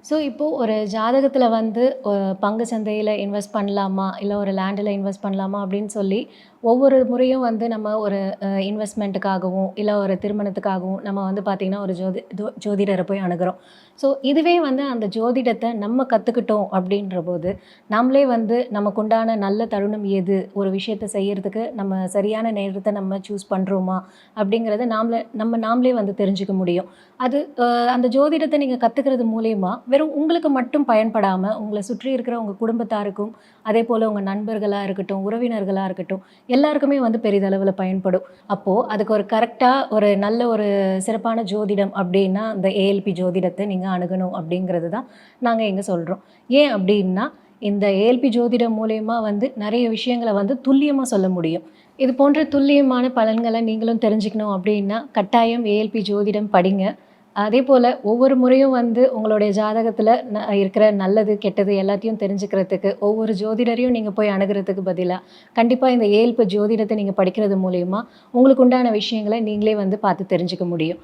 So, இப்போ ஒரு ஜாதகத்தில வந்து பங்கு சந்தையில இன்வெஸ்ட் பண்ணலாமா? இல்ல ஒரு லேண்ட்ல இன்வெஸ்ட் பண்ணலாமா? அப்படின்னு சொல்லி ஒவ்வொரு முறையும் வந்து நம்ம ஒரு இன்வெஸ்ட்மென்ட்டுக்காகவும், இல்ல ஒரு திருமணத்துக்காகவும் நம்ம வந்து பார்த்தீங்கன்னா, ஒரு ஜோதிடர போய் அணுகுறோம். ஸோ, இதுவே வந்து அந்த ஜோதிடத்த நம்ம கத்துக்கிட்டோம் அப்படின்றபோது, நாமளே வந்து நமக்குண்டான நல்ல தருணம் எது? ஒரு விஷயத்த செய்யறதுக்கு நம்ம சரியான நேரத்த நம்ம சூஸ் பண்றோமா? அப்படிங்கிறத நாமளே வந்து தெரிஞ்சுக்க முடியும். அது அந்த ஜோதிடத்த நீங்க கத்துக்கிறது மூலியமா, வெறும் உங்களுக்கு மட்டும் பயன்படாம, உங்கள சுற்றி இருக்கிற உங்க குடும்பத்தாருக்கும், அதேபோல உங்க நண்பர்களா இருக்கட்டும், உறவினர்களா இருக்கட்டும், எல்லாருக்குமே வந்து பெரிதளவுல பயன்படும். அப்போ அதுக்கு ஒரு கரெக்ட்டா ஒரு நல்ல ஒரு சிறப்பான ஜோதிடம் அப்டின்னா, அந்த ஏஎல்பி ஜோதிடத்த நீங்க அணுகணும் அப்டிங்கிறது தான் நாங்க இங்க சொல்றோம். ஏன் அப்டின்னா, இந்த ஏஎல்பி ஜோதிடம் மூலியமா வந்து நெறைய விஷயங்கள வந்து துல்லியமா சொல்ல முடியும். இது போன்ற துல்லியமான பலன்கள நீங்களும் தெரிஞ்சுக்கணும் அப்டின்னா, கட்டாயம் ஏஎல்பி ஜோதிடம் படிங்க. அதேபோல ஒவ்வொரு முறையும் வந்து உங்களுடைய ஜாதகத்துல இருக்கிற நல்லது, கெட்டது எல்லாத்தையும் தெரிஞ்சுக்கிறதுக்கு, ஒவ்வொரு ஜோதிடரையும் நீங்க போய் அணுகுறதுக்கு பதிலா, கண்டிப்பா இந்த ஏஎல்பி ஜோதிடத்த நீங்க படிக்கிறது மூலியமா, உங்களுக்கு உண்டான விஷயங்கள நீங்களே வந்து பார்த்து தெரிஞ்சுக்க முடியும்.